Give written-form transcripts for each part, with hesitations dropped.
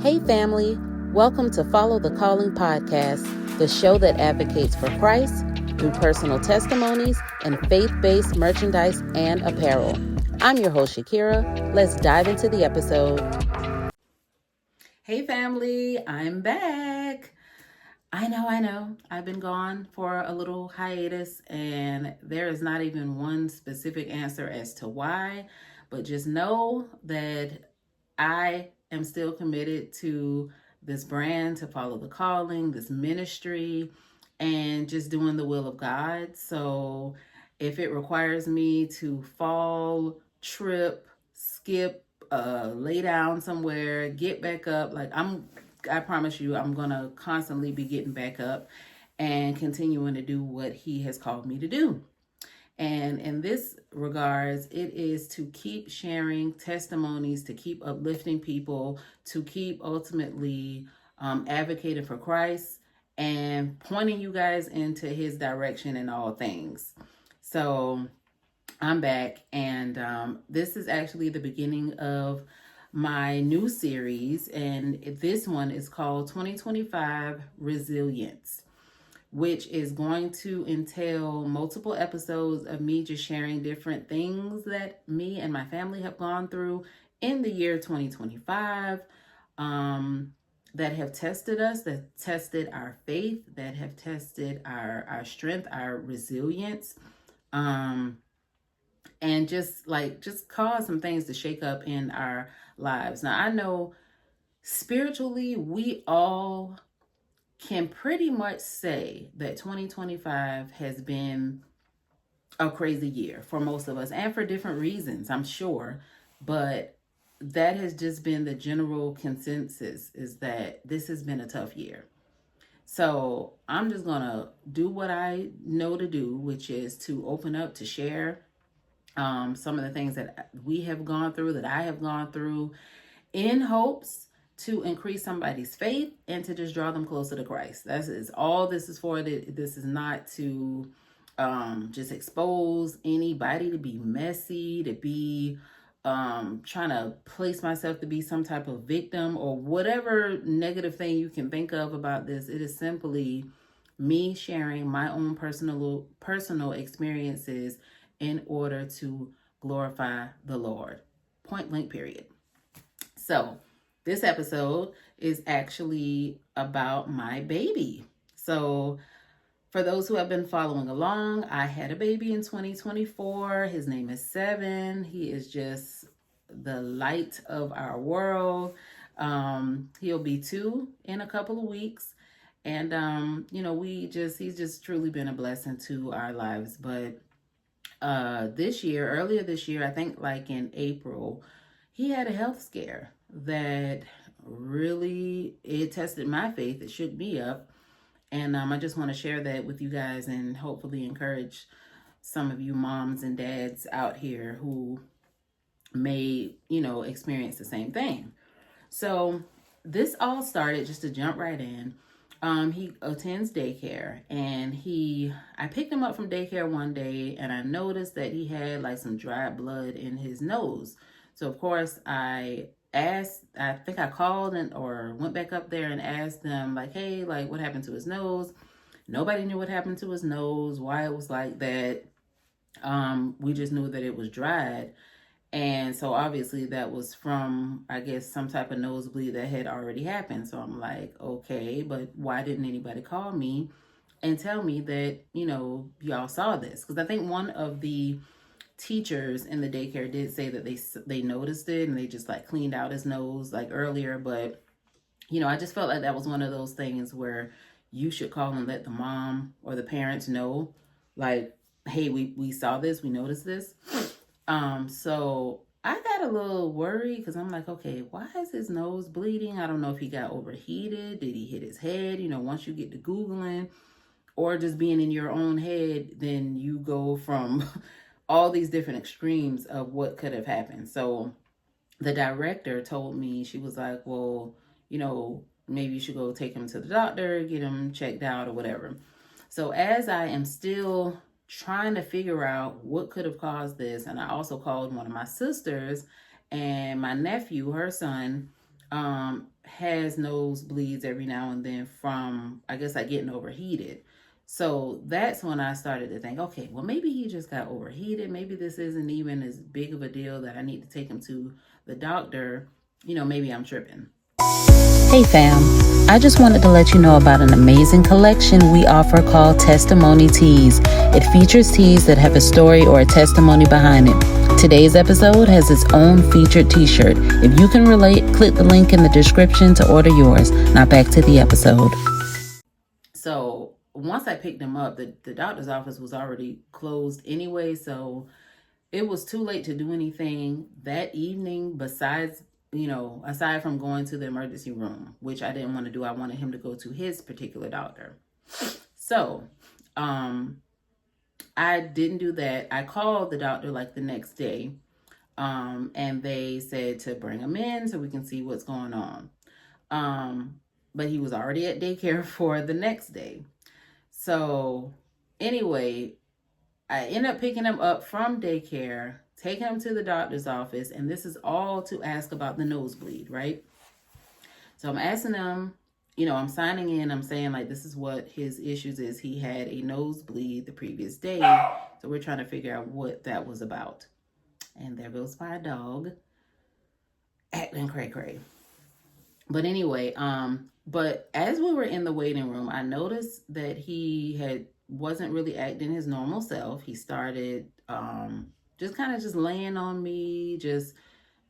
Hey family, welcome to Follow the Calling podcast, the show that advocates for Christ through personal testimonies and faith-based merchandise and apparel. I'm your host, Shakira. Let's dive into the episode. Hey family, I'm back. I know. I've been gone for a little hiatus and there is not even one specific answer as to why, but just know that I am still committed to this brand, to Follow the Calling, this ministry, and just doing the will of God. So if it requires me to fall, trip, skip, lay down somewhere, get back up, I promise you, I'm going to constantly be getting back up and continuing to do what he has called me to do. And in this regards, it is to keep sharing testimonies, to keep uplifting people, to keep ultimately advocating for Christ and pointing you guys into his direction in all things. So I'm back, and this is actually the beginning of my new series, and this one is called 2025 Resilience, which is going to entail multiple episodes of me just sharing different things that me and my family have gone through in the year 2025, that have tested us, that tested our faith, that have tested our strength, our resilience, and just cause some things to shake up in our lives. Now, I know spiritually we all can pretty much say that 2025 has been a crazy year for most of us, and for different reasons, I'm sure. But that has just been the general consensus, is that this has been a tough year. So I'm just going to do what I know to do, which is to open up, to share some of the things that we have gone through, that I have gone through, in hopes to increase somebody's faith and to just draw them closer to Christ. That is all this is for. This is not to just expose anybody to be messy, to be trying to place myself to be some type of victim or whatever negative thing you can think of about this. It is simply me sharing my own personal experiences in order to glorify the Lord. Point blank, period. So this episode is actually about my baby. So for those who have been following along, I had a baby in 2024. His name is Seven. He is just the light of our world. He'll be 2 in a couple of weeks. And, he's just truly been a blessing to our lives. But earlier this year, I think like in April, he had a health scare that really, it tested my faith. It shook me up. And I just want to share that with you guys and hopefully encourage some of you moms and dads out here who may, experience the same thing. So this all started, just to jump right in. He attends daycare, and I picked him up from daycare one day, and I noticed that he had like some dried blood in his nose. So of course I think I called or went back up there and asked them like, hey, like what happened to his nose? Nobody knew what happened to his nose, why it was like that. We just knew that it was dried. And so obviously that was from, I guess, some type of nosebleed that had already happened. So I'm like, okay, but why didn't anybody call me and tell me that, y'all saw this? Because I think one of the teachers in the daycare did say that they noticed it and they just like cleaned out his nose like earlier. But, I just felt like that was one of those things where you should call and let the mom or the parents know, like, hey, we saw this, we noticed this. So I got a little worried because I'm like, okay, why is his nose bleeding? I don't know if he got overheated. Did he hit his head? Once you get to Googling or just being in your own head, then you go from all these different extremes of what could have happened. So the director told me, she was like, well, maybe you should go take him to the doctor, get him checked out or whatever. So as I am still trying to figure out what could have caused this, and I also called one of my sisters and my nephew, her son, has nosebleeds every now and then from, I guess, like getting overheated. So that's when I started to think, okay, well, maybe he just got overheated. Maybe this isn't even as big of a deal that I need to take him to the doctor. Maybe I'm tripping. Hey fam, I just wanted to let you know about an amazing collection we offer called Testimony Tees. It features tees that have a story or a testimony behind it. Today's episode has its own featured t-shirt. If you can relate, click the link in the description to order yours. Now back to the episode. So once I picked him up, the doctor's office was already closed anyway, so it was too late to do anything that evening besides, aside from going to the emergency room, which I didn't want to do. I wanted him to go to his particular doctor. So, I didn't do that. I called the doctor like the next day, and they said to bring him in so we can see what's going on. But he was already at daycare for the next day. So anyway, I ended up picking him up from daycare, taking him to the doctor's office, and this is all to ask about the nosebleed, right? So I'm asking him, I'm signing in, I'm saying like this is what his issues is. He had a nosebleed the previous day, so we're trying to figure out what that was about. And there goes my dog acting cray-cray. But anyway, but as we were in the waiting room, I noticed that he wasn't really acting his normal self. He started just kind of just laying on me, just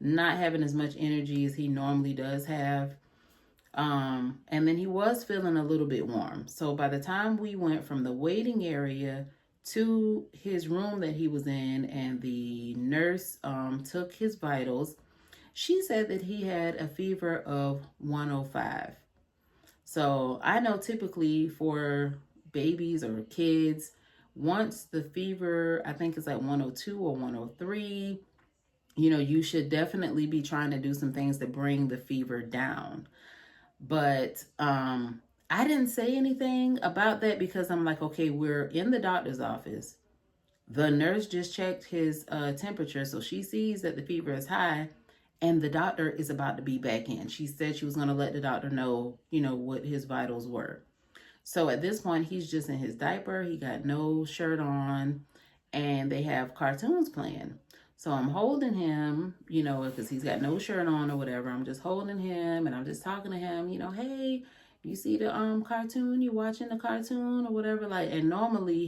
not having as much energy as he normally does have. And then he was feeling a little bit warm. So by the time we went from the waiting area to his room that he was in, and the nurse took his vitals, she said that he had a fever of 105. So I know typically for babies or kids, once the fever, I think it's like 102 or 103, you should definitely be trying to do some things to bring the fever down. But I didn't say anything about that because I'm like, okay, we're in the doctor's office. The nurse just checked his temperature, so she sees that the fever is high, and the doctor is about to be back in. She said she was going to let the doctor know, what his vitals were. So at this point, he's just in his diaper. He got no shirt on, and they have cartoons playing. So I'm holding him, because he's got no shirt on or whatever. I'm just holding him, and I'm just talking to him, hey, you see the cartoon? You watching the cartoon or whatever? Like, and normally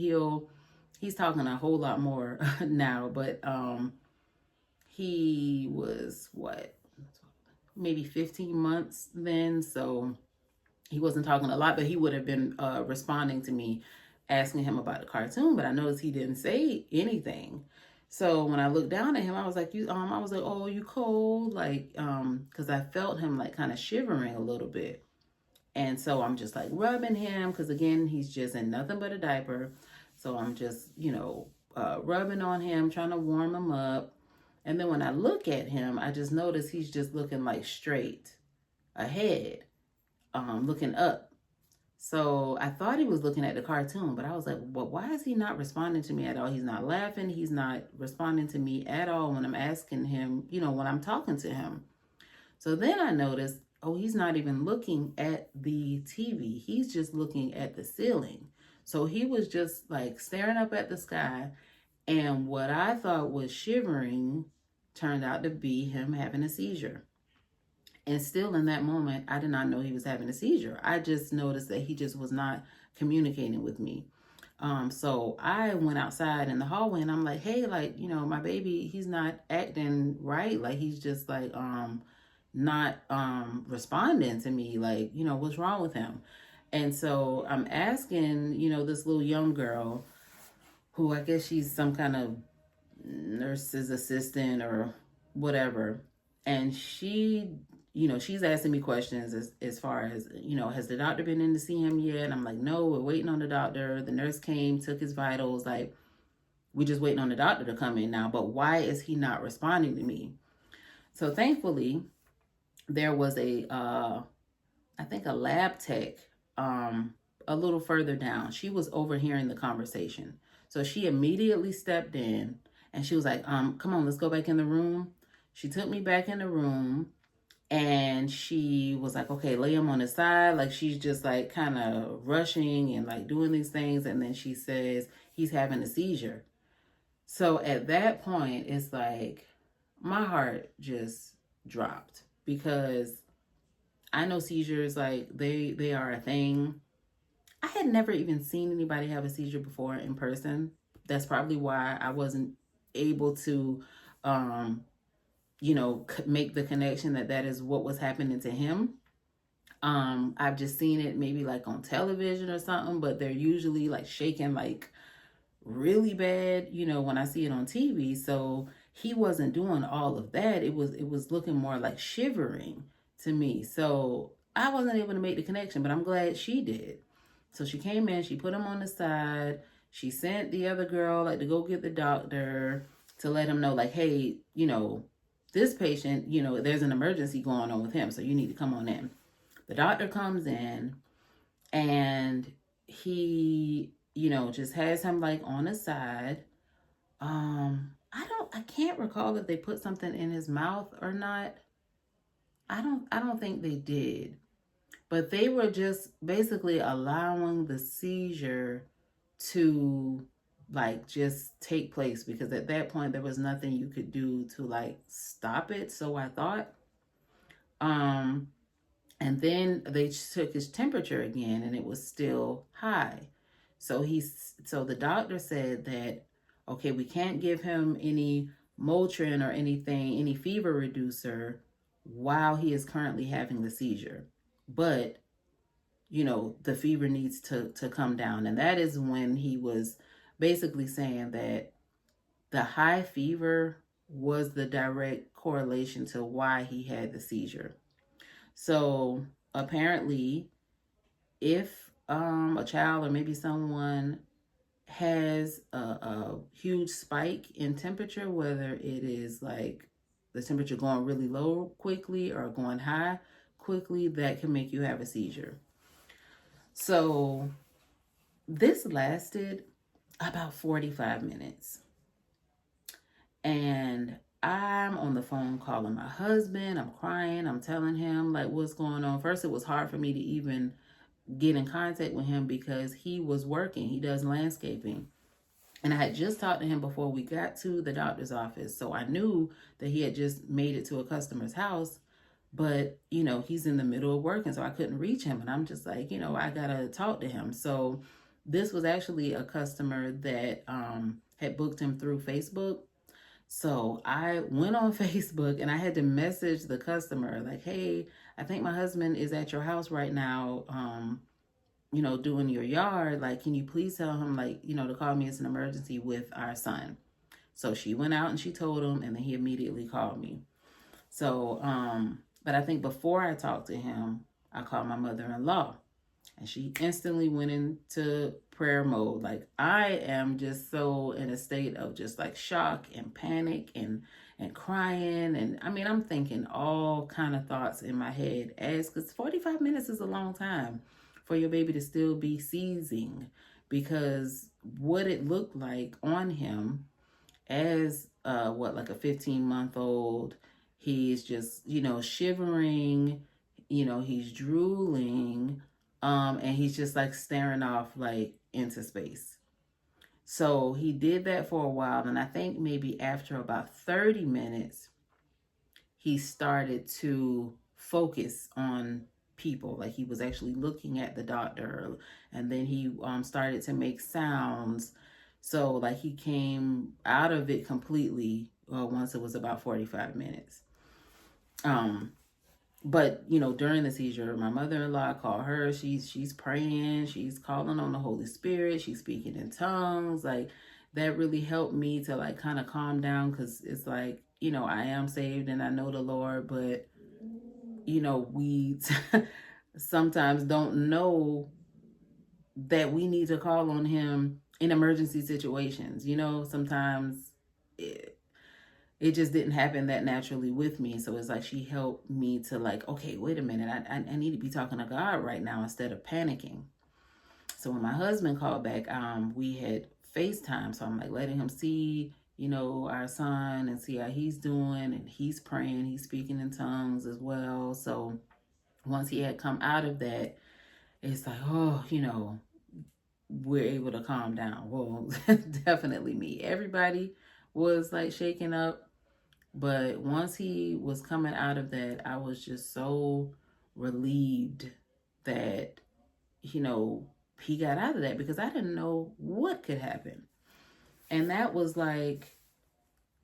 he's talking a whole lot more now, but he was maybe 15 months then, so he wasn't talking a lot, but he would have been responding to me, asking him about the cartoon. But I noticed he didn't say anything. So when I looked down at him, I was like, oh, you cold? Like, because I felt him like kind of shivering a little bit. And so I'm just like rubbing him, because again, he's just in nothing but a diaper. So I'm just, rubbing on him, trying to warm him up. And then when I look at him, I just notice he's just looking like straight ahead, looking up. So I thought he was looking at the cartoon, but I was like, well, why is he not responding to me at all? He's not laughing. He's not responding to me at all when I'm asking him, when I'm talking to him. So then I noticed, oh, he's not even looking at the TV. He's just looking at the ceiling. So he was just like staring up at the sky. And what I thought was shivering turned out to be him having a seizure. And still in that moment, I did not know he was having a seizure. I just noticed that he just was not communicating with me. So I went outside in the hallway and I'm like, hey, like, my baby, he's not acting right. Like, he's just like, not responding to me. Like, what's wrong with him? And so I'm asking, this little young girl who I guess she's some kind of nurse's assistant or whatever. And she's asking me questions as far as, has the doctor been in to see him yet? And I'm like, no, we're waiting on the doctor. The nurse came, took his vitals. Like, we're just waiting on the doctor to come in now. But why is he not responding to me? So thankfully, there was I think a lab tech a little further down. She was overhearing the conversation. So she immediately stepped in and she was like, come on, let's go back in the room. She took me back in the room. And she was like, okay, lay him on his side. Like, she's just like kind of rushing and like doing these things. And then she says he's having a seizure. So at that point, it's like my heart just dropped, because I know seizures, like they are a thing. I had never even seen anybody have a seizure before in person. That's probably why I wasn't able to um make the connection that that is what was happening to him. I've just seen it maybe like on television or something, but they're usually like shaking like really bad, when I see it on TV. So he wasn't doing all of that. It was looking more like shivering to me. So I wasn't able to make the connection, but I'm glad she did. So she came in, she put him on the side. She sent the other girl like to go get the doctor to let him know, like, hey, this patient, there's an emergency going on with him, so you need to come on in. The doctor comes in, and he, just has him like on his side. I can't recall if they put something in his mouth or not. I don't think they did. But they were just basically allowing the seizure to like just take place, because at that point there was nothing you could do to like stop it, so I thought. And then they took his temperature again, and it was still high. So the doctor said that, okay, we can't give him any Motrin or anything, any fever reducer, while he is currently having the seizure. But the fever needs to come down. And that is when he was basically saying that the high fever was the direct correlation to why he had the seizure. So apparently, if a child or maybe someone has a huge spike in temperature, whether it is like the temperature going really low quickly or going high quickly, that can make you have a seizure. So this lasted about 45 minutes. And I'm on the phone calling my husband. I'm crying. I'm telling him like what's going on. First, it was hard for me to even get in contact with him because he was working. He does landscaping. And I had just talked to him before we got to the doctor's office. So I knew that he had just made it to a customer's house. But, he's in the middle of working, so I couldn't reach him. And I'm just like, I got to talk to him. So this was actually a customer that had booked him through Facebook. So I went on Facebook and I had to message the customer like, hey, I think my husband is at your house right now, doing your yard. Like, can you please tell him, like, to call me? It's an emergency with our son. So she went out and she told him, and then he immediately called me. So, but I think before I talked to him, I called my mother-in-law, and she instantly went into prayer mode. Like, I am just so in a state of just like shock and panic and crying. And I mean, I'm thinking all kind of thoughts in my head, because 45 minutes is a long time for your baby to still be seizing, because what it looked like on him as like a 15-month-old, he's just, shivering, he's drooling, and he's just like staring off like into space. So he did that for a while, and I think maybe after about 30 minutes, he started to focus on people. Like, he was actually looking at the doctor, and then he started to make sounds. So like he came out of it completely once it was about 45 minutes. But during the seizure, my mother-in-law, called her. She's praying, she's calling on the Holy Spirit, she's speaking in tongues. Like, that really helped me to like kind of calm down, because it's like, I am saved and I know the Lord, but we sometimes don't know that we need to call on him in emergency situations. Sometimes it just didn't happen that naturally with me. So it's like she helped me to like, okay, wait a minute, I need to be talking to God right now instead of panicking. So when my husband called back, we had FaceTime. So I'm like letting him see, our son and see how he's doing. And he's praying, he's speaking in tongues as well. So once he had come out of that, it's like, oh, we're able to calm down. Well, definitely me. Everybody was like shaking up. But once he was coming out of that, I was just so relieved that, he got out of that, because I didn't know what could happen. And that was like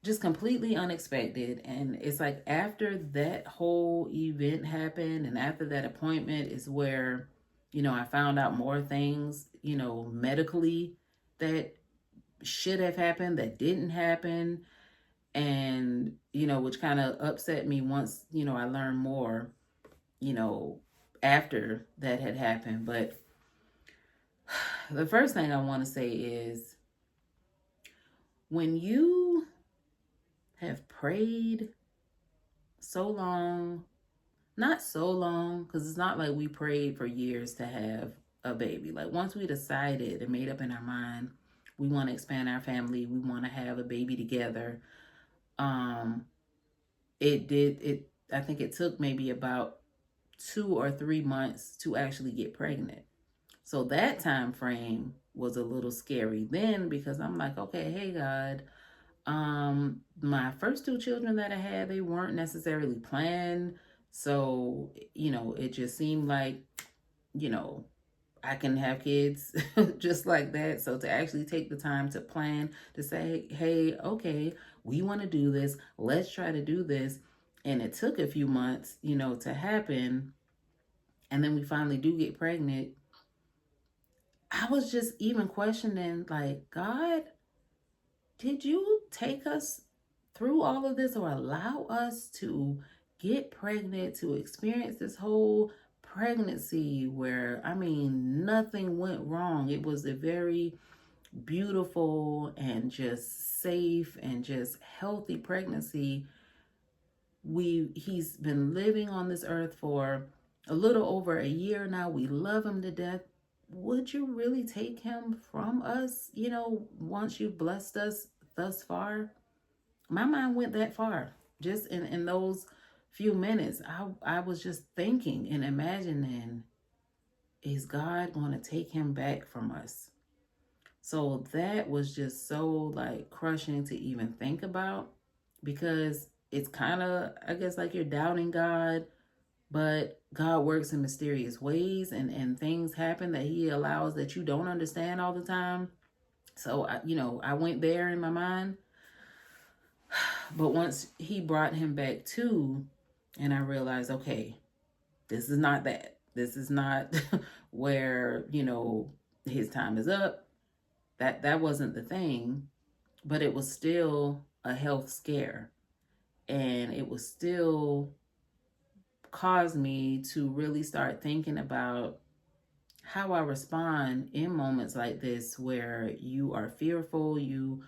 just completely unexpected. And it's like after that whole event happened and after that appointment is where, I found out more things, medically that should have happened that didn't happen. And, which kind of upset me once, I learned more, after that had happened. But the first thing I want to say is, when you have prayed so long, not so long, because it's not like we prayed for years to have a baby. Like once we decided and made up in our mind, we want to expand our family, we want to have a baby together. I think it took maybe about 2 or 3 months to actually get pregnant. So that time frame was a little scary then, because I'm like, okay, hey God, my first 2 children that I had, they weren't necessarily planned. So, it just seemed like, I can have kids just like that. So to actually take the time to plan, to say, hey, okay, we want to do this. Let's try to do this. And it took a few months, to happen. And then we finally do get pregnant. I was just even questioning, like, God, did you take us through all of this, or allow us to get pregnant, to experience this whole pregnancy where, nothing went wrong? It was a very beautiful and just safe and just healthy pregnancy. He's been living on this earth for a little over a year now. We love him to death. Would you really take him from us, once you've blessed us thus far? My mind went that far. Just in those few minutes, I was just thinking and imagining, is God going to take him back from us? So that was just so like crushing to even think about, because it's kind of, I guess, like you're doubting God, but God works in mysterious ways, and things happen that he allows that you don't understand all the time. So, I went there in my mind. But once he brought him back to, and I realized, okay, this is not that. This is not where, his time is up. That wasn't the thing, but it was still a health scare. And it was still caused me to really start thinking about how I respond in moments like this, where you are fearful, you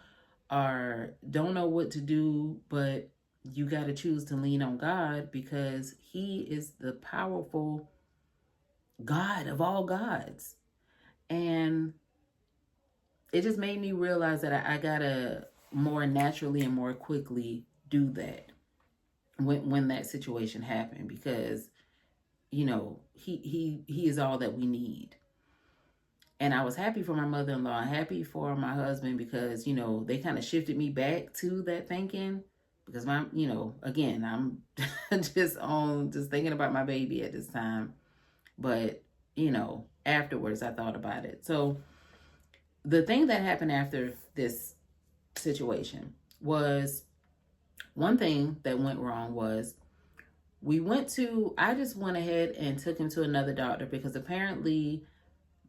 don't know what to do, but you got to choose to lean on God, because he is the powerful God of all gods. And it just made me realize that I gotta more naturally and more quickly do that when that situation happened, because he is all that we need. And I was happy for my mother-in-law, happy for my husband, because they kind of shifted me back to that thinking, because again, I'm just thinking about my baby at this time. But afterwards I thought about it. So the thing that happened after this situation was, one thing that went wrong was, I just went ahead and took him to another doctor, because apparently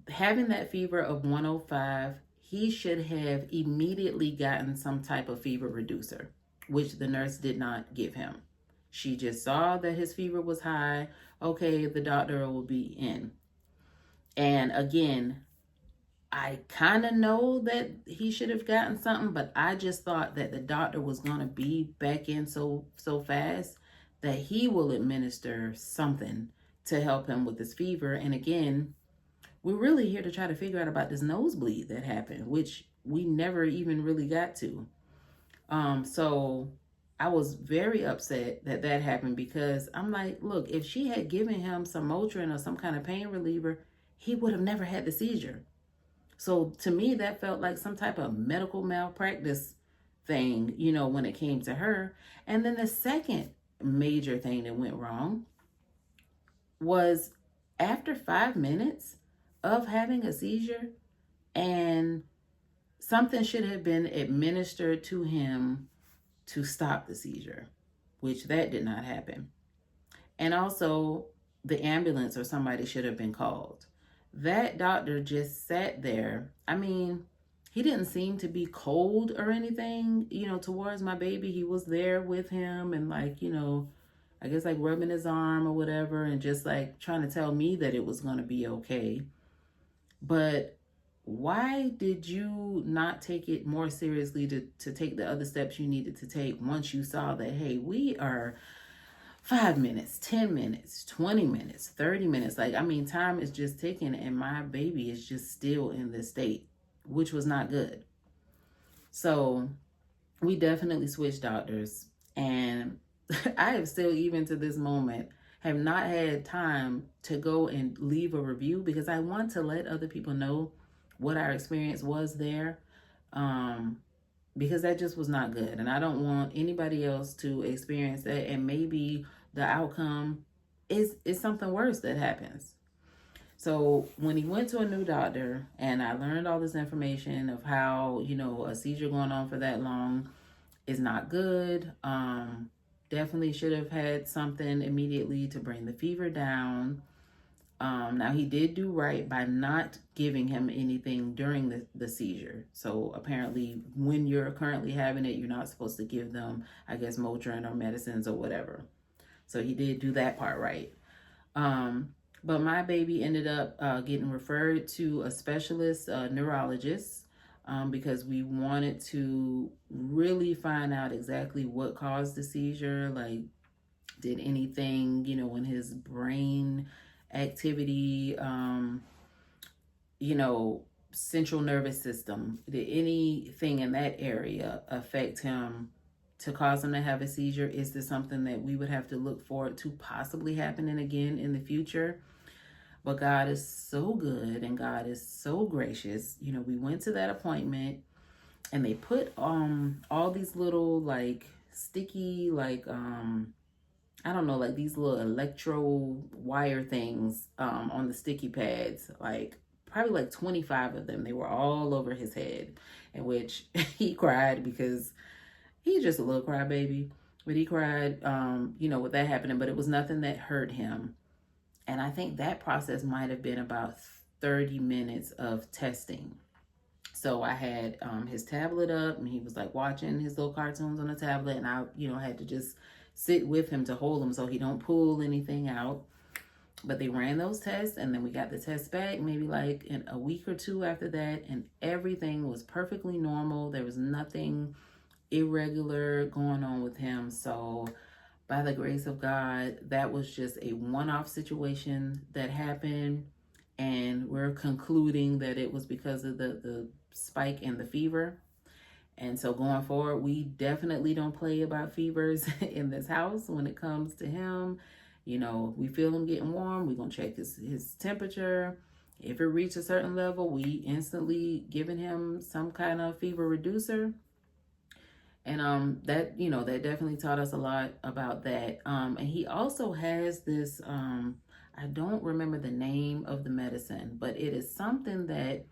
having that fever of 105, he should have immediately gotten some type of fever reducer, which the nurse did not give him. She just saw that his fever was high. Okay, the doctor will be in. And again, I kind of know that he should have gotten something, but I just thought that the doctor was going to be back in so fast that he will administer something to help him with this fever. And again, we're really here to try to figure out about this nosebleed that happened, which we never even really got to. So I was very upset that that happened because I'm like, look, if she had given him some Motrin or some kind of pain reliever, he would have never had the seizure. So to me, that felt like some type of medical malpractice thing, when it came to her. And then the second major thing that went wrong was after 5 minutes of having a seizure, and something should have been administered to him to stop the seizure, which that did not happen. And also, the ambulance or somebody should have been called. That doctor just sat there. I mean, he didn't seem to be cold or anything, towards my baby. He was there with him and, like, I guess like rubbing his arm or whatever and just like trying to tell me that it was going to be okay. But why did you not take it more seriously to take the other steps you needed to take once you saw that, hey, we are 5 minutes, 10 minutes, 20 minutes, 30 minutes. Like, I mean, time is just ticking and my baby is just still in this state, which was not good. So we definitely switched doctors. And I have still, even to this moment, have not had time to go and leave a review because I want to let other people know what our experience was there. Because that just was not good. And I don't want anybody else to experience that. And maybe the outcome is something worse that happens. So when he went to a new doctor and I learned all this information of how, a seizure going on for that long is not good. Definitely should have had something immediately to bring the fever down. Now he did do right by not giving him anything during the seizure. So apparently when you're currently having it, you're not supposed to give them, I guess, Motrin or medicines or whatever. So he did do that part right. But my baby ended up getting referred to a specialist neurologist because we wanted to really find out exactly what caused the seizure. Like, did anything, in his brain activity, central nervous system, did anything in that area affect him to cause him to have a seizure? Is this something that we would have to look forward to possibly happening again in the future? But God is so good and God is so gracious. We went to that appointment and they put all these little like sticky I don't know, like these little electro wire things on the sticky pads, like probably like 25 of them. They were all over his head, in which he cried because he's just a little crybaby. But he cried, with that happening, but it was nothing that hurt him. And I think that process might have been about 30 minutes of testing. So I had his tablet up and he was like watching his little cartoons on the tablet. And I, had to just sit with him to hold him so he don't pull anything out. But they ran those tests and then we got the test back maybe like in a week or two after that. And everything was perfectly normal. There was nothing irregular going on with him. So by the grace of God, that was just a one-off situation that happened. And we're concluding that it was because of the spike in the fever. And so going forward, we definitely don't play about fevers in this house when it comes to him. We feel him getting warm, we're going to check his temperature. If it reaches a certain level, we instantly giving him some kind of fever reducer. And that definitely taught us a lot about that. And he also has this, I don't remember the name of the medicine, but it is something that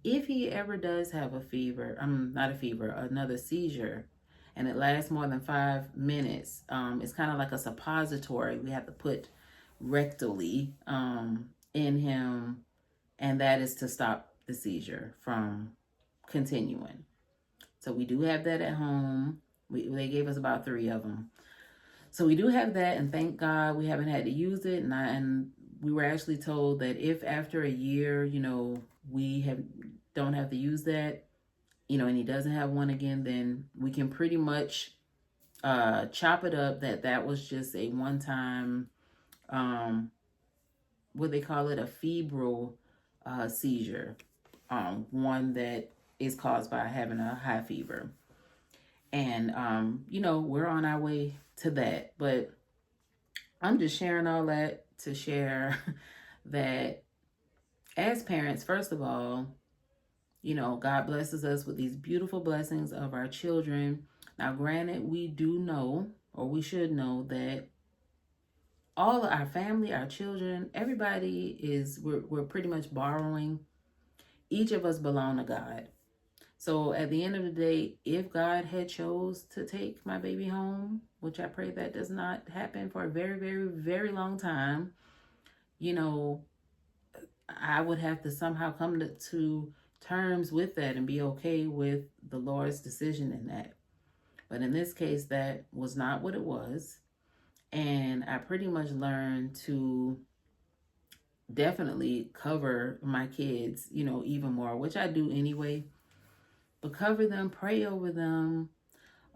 if he ever does have a fever, not a fever, another seizure, and it lasts more than 5 minutes, it's kind of like a suppository we have to put rectally in him, and that is to stop the seizure from continuing. So we do have that at home. They gave us about 3 of them. So we do have that, and thank God we haven't had to use it. And we were actually told that if after a year, we don't have to use that, and he doesn't have one again, then we can pretty much chop it up that was just a one-time, what they call it, a febrile seizure, one that is caused by having a high fever. And, we're on our way to that. But I'm just sharing all that to share that as parents, first of all, God blesses us with these beautiful blessings of our children. Now, granted, we do know, or we should know, that all of our family, our children, everybody we're pretty much borrowing. Each of us belong to God. So at the end of the day, if God had chose to take my baby home, which I pray that does not happen for a very, very, very long time, I would have to somehow come to terms with that and be okay with the Lord's decision in that. But in this case, that was not what it was. And I pretty much learned to definitely cover my kids, even more, which I do anyway. But cover them, pray over them.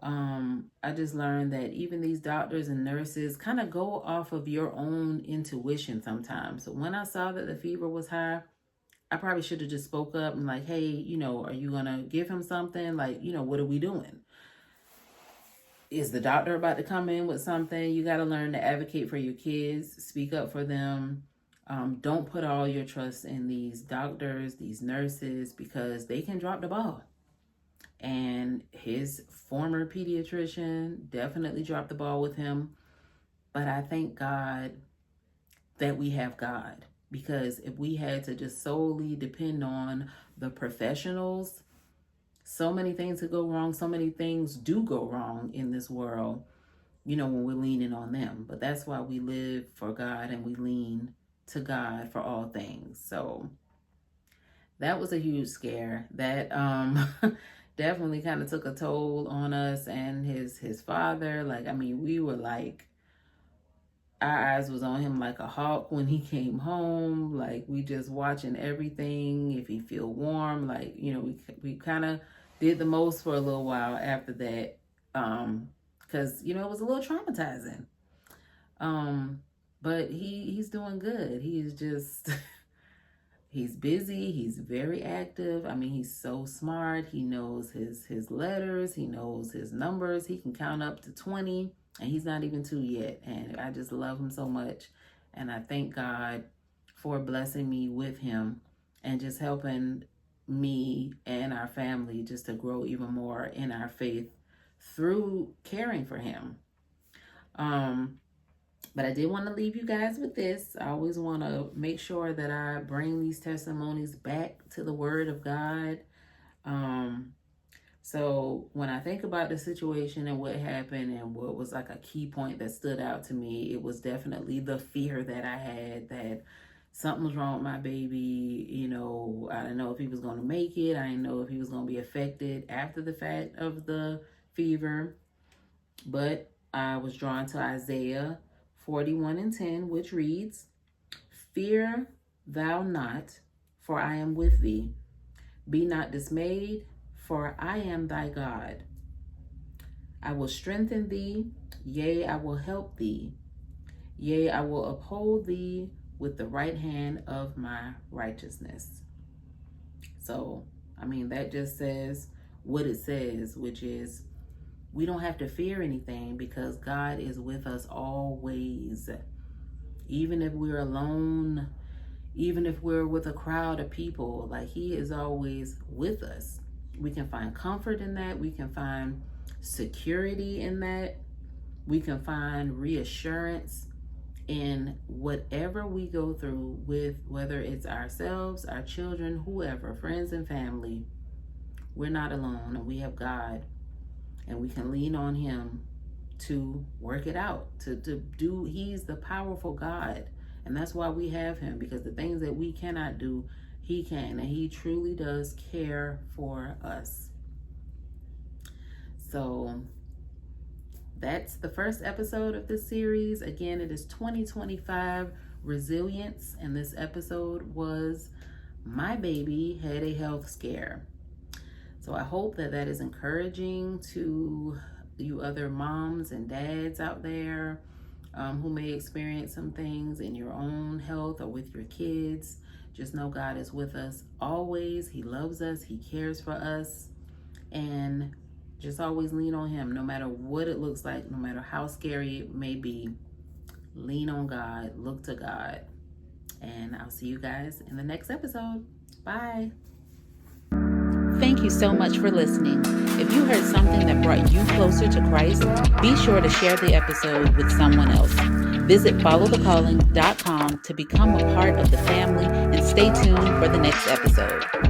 I just learned that even these doctors and nurses kind of go off of your own intuition sometimes. So when I saw that the fever was high, I probably should have just spoke up and like, hey, are you going to give him something? Like, what are we doing? Is the doctor about to come in with something? You got to learn to advocate for your kids, speak up for them. Don't put all your trust in these doctors, these nurses, because they can drop the ball. And his former pediatrician definitely dropped the ball with him. But I thank God that we have God, because if we had to just solely depend on the professionals, so many things could go wrong. So many things do go wrong in this world, when we're leaning on them. But that's why we live for God and we lean to God for all things. So that was a huge scare. That definitely kind of took a toll on us and his father. Like, we were like, our eyes was on him like a hawk when he came home. Like, we just watching everything. If he feel warm, like, we kind of did the most for a little while after that. Because, it was a little traumatizing. But he's doing good. He's just, he's busy. He's very active. He's so smart. He knows his letters. He knows his numbers. He can count up to 20. And he's not even 2 yet. And I just love him so much. And I thank God for blessing me with him and just helping me and our family just to grow even more in our faith through caring for him. But I did want to leave you guys with this. I always want to make sure that I bring these testimonies back to the Word of God. So when I think about the situation and what happened and what was like a key point that stood out to me, it was definitely the fear that I had that something was wrong with my baby. I didn't know if he was going to make it. I didn't know if he was going to be affected after the fact of the fever. But I was drawn to Isaiah 41:10, which reads, "Fear thou not, for I am with thee. Be not dismayed, for I am thy God. I will strengthen thee, yea, I will help thee. Yea, I will uphold thee with the right hand of my righteousness." So, that just says what it says, which is we don't have to fear anything because God is with us always. Even if we're alone, even if we're with a crowd of people, like he is always with us. We can find comfort in that. We can find security in that. We can find reassurance in whatever we go through with, whether it's ourselves, our children, whoever, friends and family. We're not alone, and we have God, and we can lean on him to work it out, to do. He's the powerful God, and that's why we have him, because the things that we cannot do, he can, and he truly does care for us. So that's the first episode of this series. Again, it is 2025 Resilience, and this episode was My Baby Had a Health Scare. So I hope that is encouraging to you other moms and dads out there who may experience some things in your own health or with your kids. Just know God is with us always. He loves us. He cares for us. And Just always lean on him, no matter what it looks like, no matter how scary it may be. Lean on God, look to God. And I'll see you guys in the next episode. Bye. Thank you so much for listening. If you heard something that brought you closer to Christ, be sure to share the episode with someone else. Visit followthecalling.com to become a part of the family and stay tuned for the next episode.